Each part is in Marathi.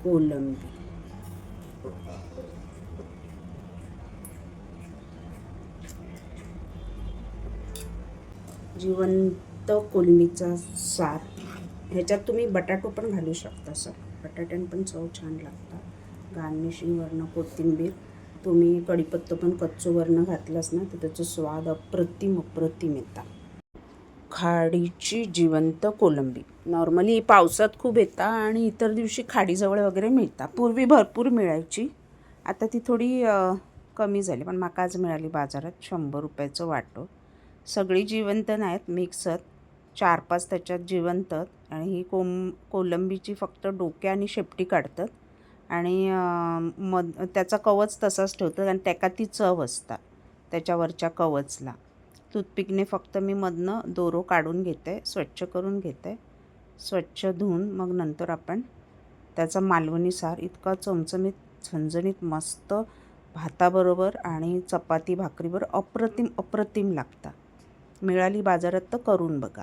कोलंबी. जिवंत कोलंबीचा सार. ह्याच्यात तुम्ही बटाटो पण घालू शकता सर. बटाट्याने पण चव छान लागतात. गार्निशिंगवरनं कोथिंबीर, तुम्ही कढीपत्ता पण कच्चूवरनं घातलंस ना तर त्याचा स्वाद अप्रतिम येतात. खाडीची जिवंत कोलंबी नॉर्मली पावसात खूप येतात आणि इतर दिवशी खाडीजवळ वगैरे मिळतात. पूर्वी भरपूर मिळायची, आता ती थोडी कमी झाली, पण माका आज मिळाली बाजारात 100 रुपयाचं वाटो. सगळी जिवंत नाहीत, मिक्सत 4-5 त्याच्यात जिवंत. आणि ही कोलंबीची फक्त डोक्या आणि शेपटी काढतात आणि त्याचा कवच तसाच ठेवतात आणि त्याका ती चव असतात त्याच्यावरच्या कवचला. टूथपिकने फक्त मी मधनं दोरो काढून घेते, स्वच्छ करून घेते. स्वच्छ धुवून मग नंतर आपण त्याचा मालवणी सार इतका चमचमीत झणझणीत मस्त भाताबरोबर आणि चपाती भाकरीबरोबर अप्रतिम लागता. मिळाली बाजारात तर करून बघा.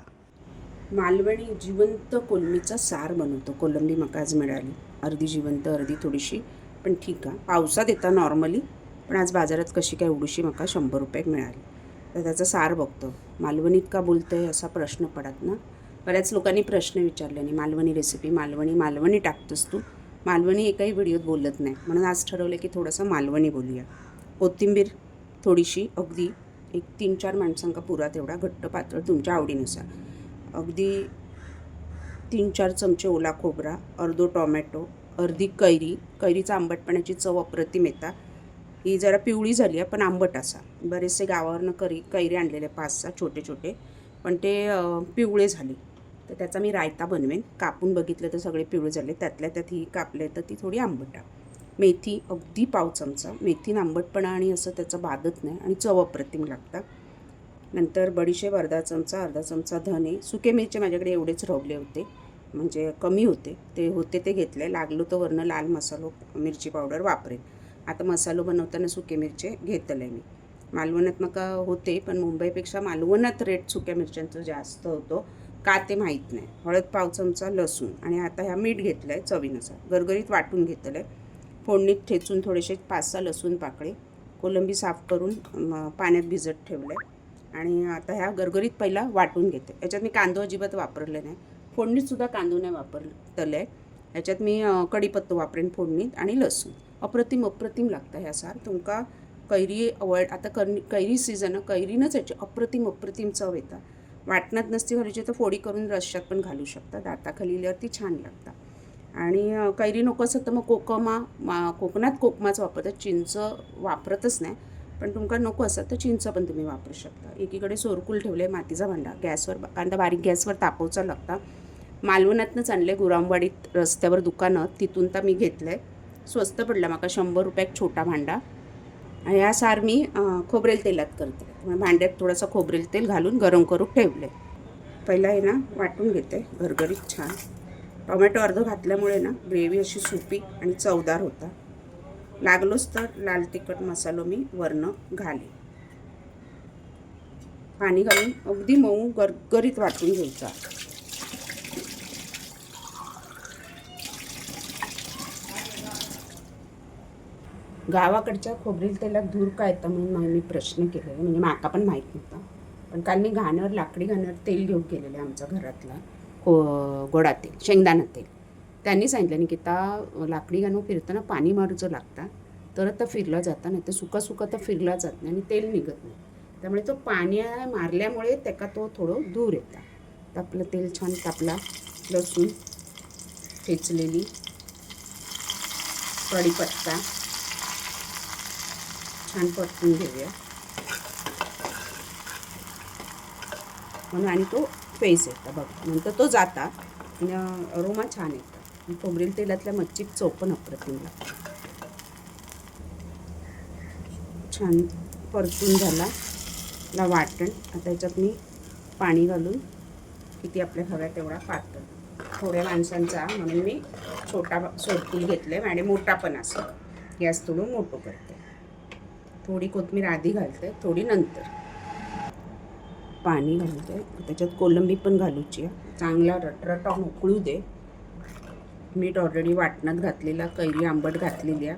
मालवणी जिवंत कोलंबीचा सार बनवतो. कोलंबी मका आज मिळाली, अर्धी जिवंत अर्धी थोडीशी, पण ठीक आहे. पावसात येतात नॉर्मली, पण आज बाजारात कशी काय एवढीशी मका 100 रुपयात मिळाली. तर त्याचा सार बघतो. मालवणीत का बोलतं आहे असा प्रश्न पडत ना. बऱ्याच लोकांनी प्रश्न विचारले आणि मालवणी रेसिपी, मालवणी टाकतोस तू. मालवणी एकाही व्हिडिओत बोलत नाही, म्हणून आज ठरवलं की थोडंसं मालवणी बोलूया. कोथिंबीर थोडीशी, अगदी एक 3-4 माणसांका पुरा तेवढा, घट्ट पातळ तुमच्या आवडीनुसार. अगदी 3-4 चमचे ओला खोबरा, अर्धो टोमॅटो, अर्धी कैरीचा आंबटपणाची चव अप्रतिम येतात. ही जरा पिवळी झाली आहे पण आंबट असा. बरेचसे गावावरनं कैरी आणलेले 5-6 छोटे, पण ते पिवळे झाले, तर त्याचा मी रायता बनवेन. कापून बघितलं तर सगळे पिवळे झाले, त्यातल्या त्यात ही कापले तर ती थोडी आंबट आहे. मेथी अगदी 1/2 चमचा. मेथीनं आंबटपणा आणि असं त्याचं बाधत नाही आणि चव अप्रतिम लागतात. नंतर बडीशेप अर्धा चमचा धने. सुके मिरचे माझ्याकडे एवढेच रवले होते, म्हणजे कमी होते, ते घेतले. लागलो तर वरनं लाल मसालो मिरची पावडर वापरेन. आता मसालो बनवताना सुके मिरचे घेतले मी. मालवणात मका होते, पण मुंबईपेक्षा मालवणात रेट सुक्या मिरच्यांचं जास्त होतो, का ते माहीत नाही. हळद 1/2 चमचा, लसूण, आणि आता ह्या मीठ घेतलं आहे चवीनुसार. गरगरीत वाटून घेतलं आहे. फोडणीत ठेचून थोडेसे 5-6 लसूण पाकळे. कोलंबी साफ करून पाण्यात भिजत ठेवलं आहे आणि आता ह्या गरगरीत पहिला वाटून घेते. याच्यात मी कांदा अजिबात वापरले नाही, फोडणीतसुद्धा कांदा नाही वापरलं आहे. याच्यात मी कढीपत्ता वापरेन फोडणीत आणि लसूण. अप्रतिम लागतं ह्या सार. तुमका कैरी आता कैरी सीझन, कैरीनंच याची अप्रतिम चव येतात. वाटणात नसती घालायची तर फोडी करून रश्श्यात पण घालू शकता. दाताखाली लिहिल्यावरती छान लागतात. आणि कैरी नको असं तर मग कोकणात कोकमाच वापरतात, चिंच वापरतच नाही. पण तुमका नको असं तर चिंच पण तुम्ही वापरू शकता. एकीकडे सोरकूल ठेवले, मातीचा भांडा गॅसवर, कांदा बारीक गॅसवर तापवचा लागता. मालवणातनंच आणले, गुरांवाडीत रस्त्यावर दुकानं, तिथून तर मी घेतलं आहे. स्वस्त पडला माका, 100 रुपयात छोटा भांडा. आणि हा सार मी खोबरेल तेलात करते, त्यामुळे भांड्यात थोडंसं खोबरेल तेल घालून गरम करून ठेवले. पहिला आहे ना वाटून घेते गरगरीत छान. टोमॅटो अर्ध घातल्यामुळे ना ग्रेव्ही अशी सुपी आणि चवदार होता. लागलोच तर लाल तिखट मसालो मी वरनं घाले. पाणी घालून अगदी मऊ गरगरीत वाटून घ्यायचा. गावाकडच्या खोबरेल तेलात धूर का येतं म्हणून मी प्रश्न केले, म्हणजे माका पण माहीत नव्हता. पण काल मी लाकडी घाण्यावर तेल घेऊन गेलेले आमच्या घरातला, गोडा तेल, शेंगदाणा तेल. त्यांनी सांगितलं नाही की लाकडी घाणू फिरताना पाणी मारूचं लागतं, तर फिरला जाता, नाही तर सुका तर फिरला जात नाही आणि तेल निघत नाही. त्यामुळे तो पाणी मारल्यामुळे त्याका तो थोडं दूर येतात. तर आपलं तेल छान तापला. लसूण ठेचलेली, कढीपत्ता छान परतून घेऊया म्हणून, आणि तो फेस येतं बघा. नंतर तो जाता आणि अरोमा छान येतं. खोबरेल तेलातल्या मच्छीत चव पण अप्रतिम लागते. छान परतून झाला वाटण. आता याच्यात मी पाणी घालून किती आपल्या हव्या तेवढा पातळ, थोड्या माणसांचा म्हणून मी छोटा सोडपूल घेतले आणि मोठा पण असं. गॅस थोडं मोठं करते. थोडी कोथिंबीर आधी घालते, थोडी नंतर. पाणी घालते, त्याच्यात कोलंबी पण घालूची आहे. चांगला रटरटा उकळू दे. मीठ ऑलरेडी वाटणात घातलेला, कैरी आंबट घातलेली आहे.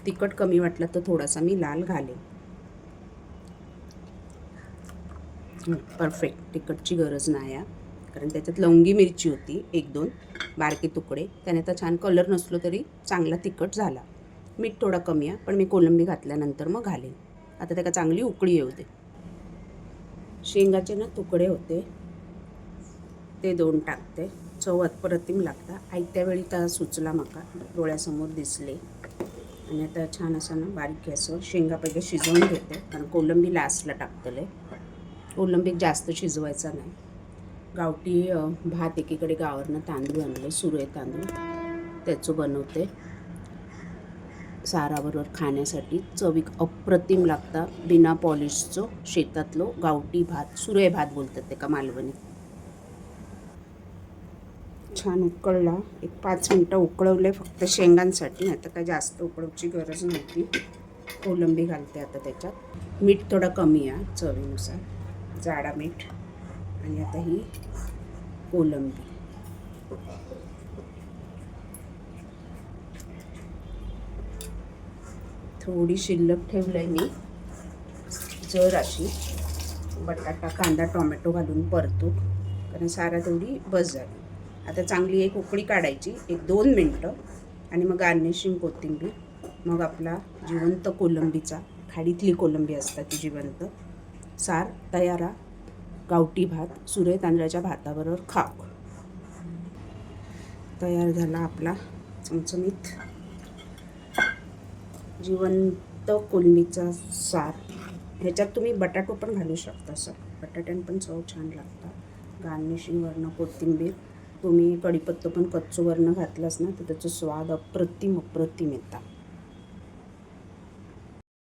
तिखट कमी वाटलं तर थोडासा मी लाल घालेन. परफेक्ट. तिखटची गरज नाही आहे कारण त्याच्यात लवंगी मिरची होती 1-2 बारके तुकडे, त्याने तर छान कलर नसलो तरी चांगला तिखट झाला. मीठ थोडा कमी आहे पण मी कोलंबी घातल्यानंतर मग घालेन. आता त्याला चांगली उकळी येऊ दे. शेंगाचे ना तुकडे होते ते 2 टाकते. चव अप्रतिम लागता. आयत्या वेळी तर सुचला माका, डोळ्यासमोर दिसले. आणि आता छान असं ना बारीक गॅसवर शेंगा पहिले शिजवून घेते कारण कोलंबी लास्टला टाकतले. कोलंबी जास्त शिजवायचा नाही. गावठी भात एकीकडे गावावरनं तांदूळ आणले, सुरे तांदूळ, त्याचं बनवते. साराबरोबर खाण्यासाठी चविक अप्रतिम लागता. बिना पॉलिशचं शेतातलं गावठी भात, सुरे भात बोलतात ते का मालवणी. छान उकळला. एक 5 मिनटं उकळवले फक्त शेंगांसाठी, नाही तर काय जास्त उकळवची गरज नव्हती. कोलंबी घालते आता त्याच्यात. मीठ थोडं कमी आहे चवीनुसार, जाडा मीठ. आणि आता ही कोलंबी थोडी शिल्लक ठेवलं आहे मी, जर अशी बटाटा, कांदा, टोमॅटो घालून परतू कारण सारा तेवढी बस झाली. आता चांगली एक उकळी काढायची 1-2 मिनटं आणि मग गार्निशिंग कोथिंबीर. मग आपला जिवंत कोलंबीचा, खाडीतली कोलंबी असतात ती जिवंत, सार तयार. गावठी भात, सुरे तांदळाच्या भाताबरोबर खाऊ. तयार झाला आपला चमचमीत जिवंत कोलंबीचा सार. ह्याच्यात तुम्ही बटाटो पण घालू शकता सर, बटाट्याने पण चव छान लागता. गार्निशिंगवरनं कोथिंबीर. तुम्ही कढीपत्ता पण कच्चो वरनं घातलास ना तर त्याचा स्वाद अप्रतिम येतात.